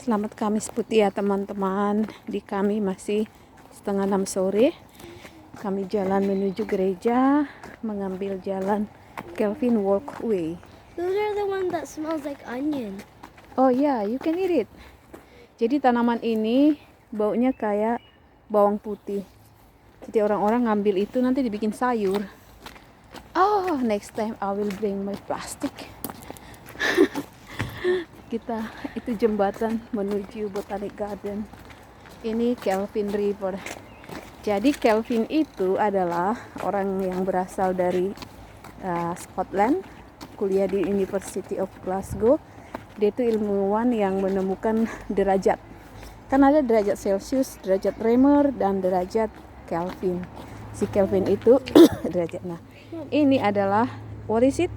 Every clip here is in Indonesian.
Selamat Kamis putih ya teman-teman. Di kami masih 5:30 sore. Kami jalan menuju gereja, mengambil jalan Calvin Walkway. Those are the ones that smells like onion. Oh ya, you can eat it. Jadi tanaman ini baunya kayak bawang putih. Jadi orang-orang ngambil itu nanti dibikin sayur. Oh, next time I will bring my plastic. Kita itu jembatan menuju Botanic Garden. Ini Calvin River. Jadi Calvin itu adalah orang yang berasal dari Scotland, kuliah di University of Glasgow. Dia itu ilmuwan yang menemukan derajat. Kan ada derajat Celsius, derajat Reaumur, dan derajat Kelvin. Si Kelvin itu derajat. Nah, ini adalah what is it?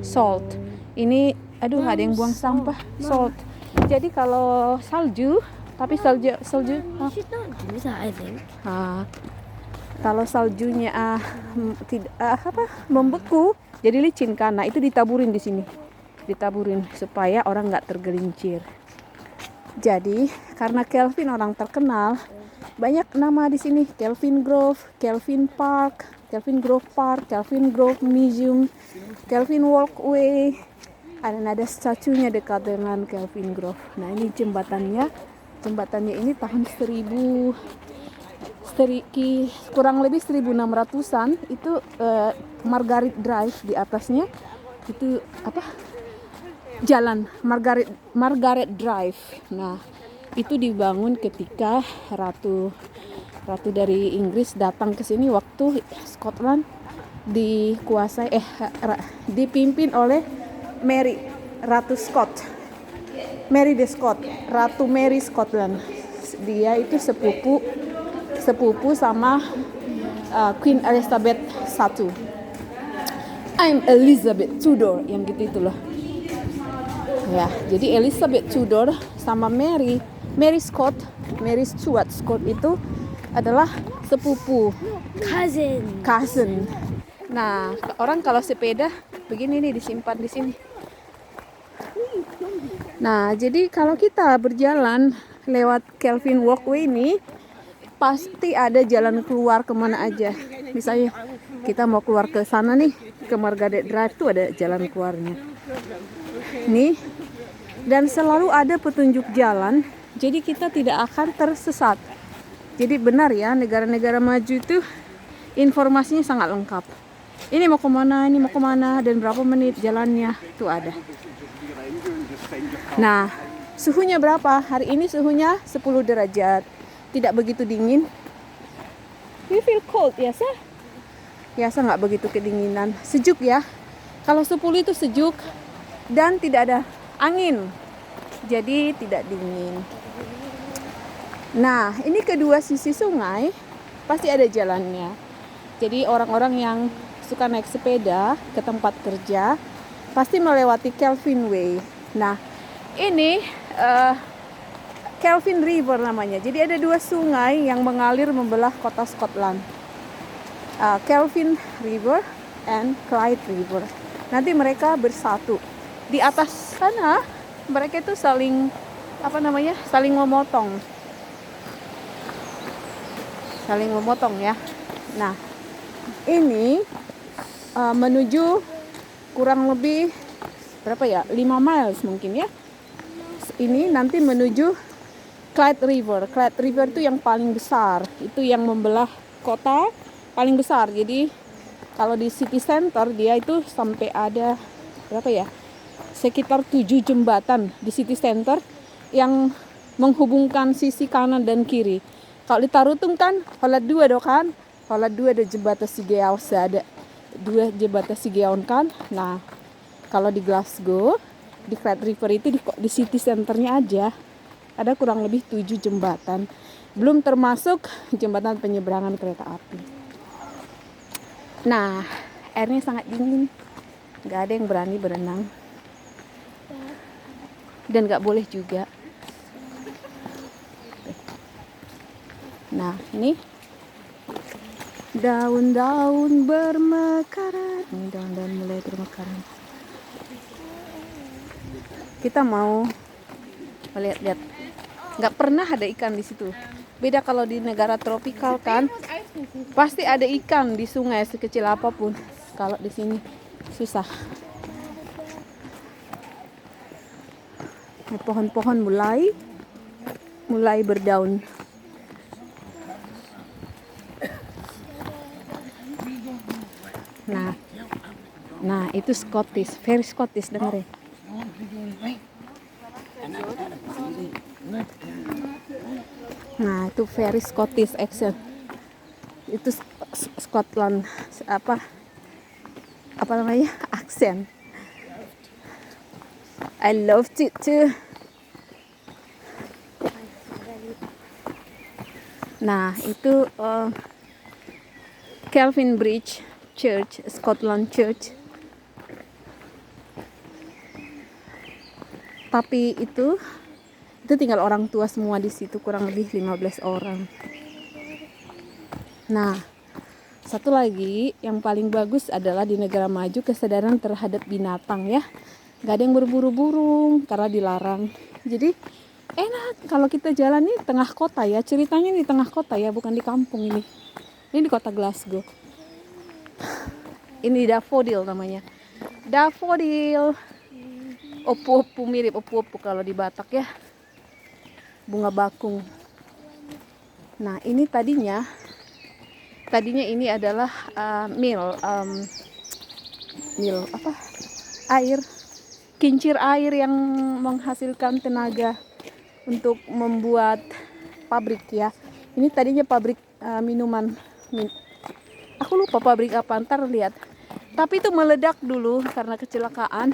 Salt. Ini ada yang buang sampah. Salt. Jadi kalau salju, tapi salju You should not do that, I think. kalau saljunya membeku, jadi licin kan. Nah, itu ditaburin di sini. Ditaburin supaya orang nggak tergelincir. Jadi, karena Calvin orang terkenal, banyak nama di sini. Calvin Grove, Calvin Park, Calvin Grove Park, Calvin Grove Museum, Calvin Walkway. Ada statunya dekat dengan Calvin Grove. Nah, ini jembatannya. Jembatannya ini tahun kurang lebih 1600-an. Itu Margaret Drive di atasnya. Itu jalan Margaret Drive. Nah, itu dibangun ketika ratu dari Inggris datang ke sini waktu Scotland dipimpin oleh Ratu Scott. Mary the Scott, Ratu Mary Scotland. Dia itu sepupu sama Queen Elizabeth I. I'm Elizabeth Tudor, yang gitu loh. Ya, jadi Elizabeth Tudor sama Mary Stuart Scott itu adalah sepupu, cousin. Nah, orang kalau sepeda begini nih disimpan di sini. Nah, jadi kalau kita berjalan lewat Calvin Walkway ini, pasti ada jalan keluar kemana aja. Misalnya kita mau keluar ke sana nih, ke Margaret Drive tuh ada jalan keluarnya. Nih, dan selalu ada petunjuk jalan, jadi kita tidak akan tersesat. Jadi benar ya, negara-negara maju itu informasinya sangat lengkap. Ini mau kemana, dan berapa menit jalannya, itu ada. Nah, suhunya berapa? Hari ini suhunya 10 derajat. Tidak begitu dingin. You feel cold, ya sah? Ya sah, nggak begitu kedinginan. Sejuk ya. Kalau 10 itu sejuk dan tidak ada angin. Jadi tidak dingin. Nah, ini kedua sisi sungai pasti ada jalannya. Jadi orang-orang yang suka naik sepeda ke tempat kerja pasti melewati Calvin Way. Nah, ini Calvin River namanya. Jadi ada dua sungai yang mengalir membelah kota Scotland. Calvin River and Clyde River. Nanti mereka bersatu. Di atas sana mereka itu saling memotong. Saling memotong ya. Nah, ini menuju kurang lebih 5 miles mungkin ya. Ini nanti menuju Clyde River. Clyde River itu yang paling besar. Itu yang membelah kota paling besar. Jadi kalau di city center dia itu sampai ada sekitar 7 jembatan di city center yang menghubungkan sisi kanan dan kiri. Kalau di Tarutung kan holat 2 kan. Holat 2 ada jembatan Sigeaus, ada 2 jembatan Sigeaun kan. Nah, kalau di Glasgow, di Clyde River itu di city centernya aja ada kurang lebih 7 jembatan. Belum termasuk jembatan penyeberangan kereta api. Nah, airnya sangat dingin. Gak ada yang berani berenang. Dan gak boleh juga. Nah, ini daun-daun bermekaran. Ini daun-daun mulai bermekaran. Kita mau Lihat-lihat, nggak pernah ada ikan di situ. Beda kalau di negara tropikal kan, pasti ada ikan di sungai sekecil apapun. Kalau di sini susah. Pohon-pohon mulai berdaun. Nah itu Scottish, very Scottish, dengerin. Nah itu very Scottish accent. Itu Scotland apa namanya, aksen. I loved it too. Nah itu Calvin Bridge Church, Scotland Church. Tapi itu tinggal orang tua semua di situ, kurang lebih 15 orang. Nah, satu lagi yang paling bagus adalah di negara maju kesadaran terhadap binatang ya. Gak ada yang berburu burung karena dilarang. Jadi enak kalau kita jalan nih tengah kota ya. Ceritanya di tengah kota ya, bukan di kampung ini. Ini di kota Glasgow. Ini daffodil namanya. Daffodil. Opu-opu, mirip opu-opu kalau di Batak ya. Bunga bakung. Nah ini tadinya ini adalah mill apa, kincir air yang menghasilkan tenaga untuk membuat pabrik ya. Ini tadinya pabrik minuman. Aku lupa pabrik apa, ntar lihat. Tapi itu meledak dulu karena kecelakaan.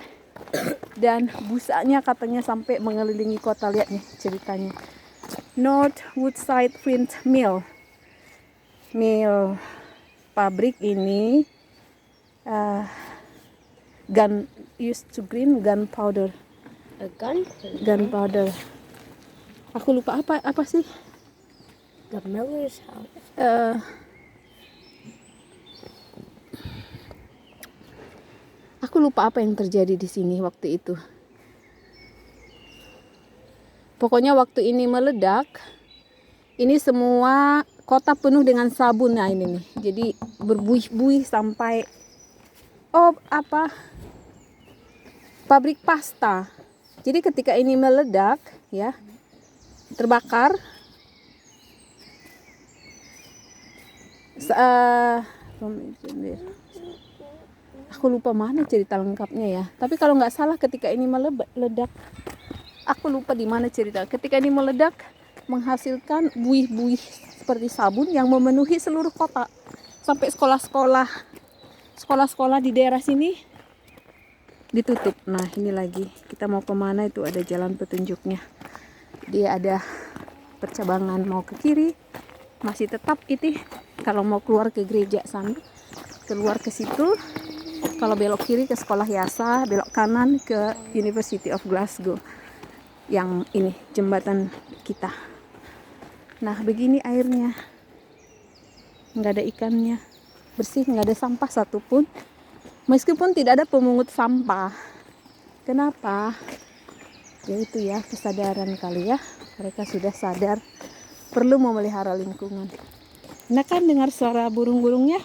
Dan busanya katanya sampai mengelilingi kota. Lihat nih ceritanya. North Woodside Flint Mill pabrik ini used to green gunpowder. Gunpowder. Aku lupa apa sih? The miller's house. Aku lupa apa yang terjadi di sini waktu itu. Pokoknya waktu ini meledak, ini semua kota penuh dengan sabun. Nah ini nih, jadi berbuih-buih sampai pabrik pasta. Jadi ketika ini meledak ya, terbakar, aku lupa mana cerita lengkapnya ya. Tapi kalau nggak salah ketika ini meledak, aku lupa di mana cerita. Ketika ini meledak, menghasilkan buih-buih seperti sabun yang memenuhi seluruh kota. Sampai sekolah-sekolah di daerah sini ditutup. Nah ini lagi, kita mau kemana itu ada jalan petunjuknya. Dia ada percabangan mau ke kiri, masih tetap itu. Kalau mau keluar ke gereja sana, keluar ke situ. Kalau belok kiri ke sekolah Yasa, belok kanan ke University of Glasgow. Yang ini jembatan kita. Nah begini airnya, nggak ada ikannya, bersih, nggak ada sampah satupun. Meskipun tidak ada pemungut sampah. Kenapa? Ya itu ya, kesadaran kali ya. Mereka sudah sadar perlu memelihara lingkungan. Nah kan dengar suara burung-burungnya?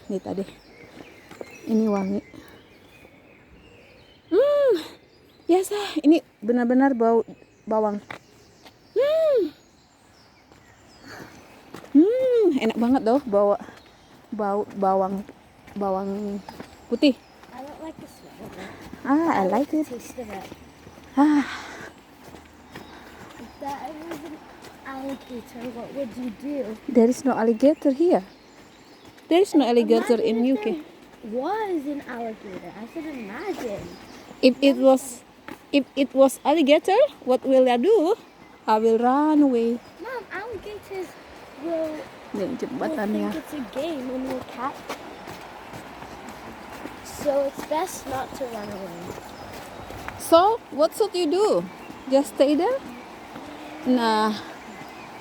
Ini tadi. Ini wangi. Biasa, ini benar-benar bau bawang. Enak banget doh bau bawang putih. I don't like the smell of it. I like the it. taste of it. If that was an alligator, what would you do? There is no alligator here. There is no alligator in UK. Was an alligator. I should imagine. If it was alligator, what will I do? I will run away. Mom, alligators will Nih think jembatannya. it's a game when we're cat. So it's best not to run away. So, what should you do? Just stay there? Nah,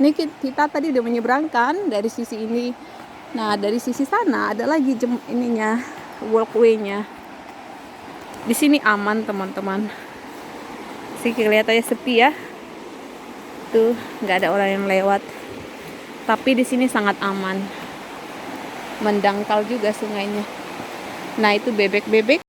ini kita tadi udah menyeberangkan dari sisi ini. Nah, dari sisi sana ada lagi walkway-nya. Di sini aman, teman-teman. Sih kelihatannya sepi ya. Tuh nggak ada orang yang lewat. Tapi di sini sangat aman. Mendangkal juga sungainya. Nah itu bebek-bebek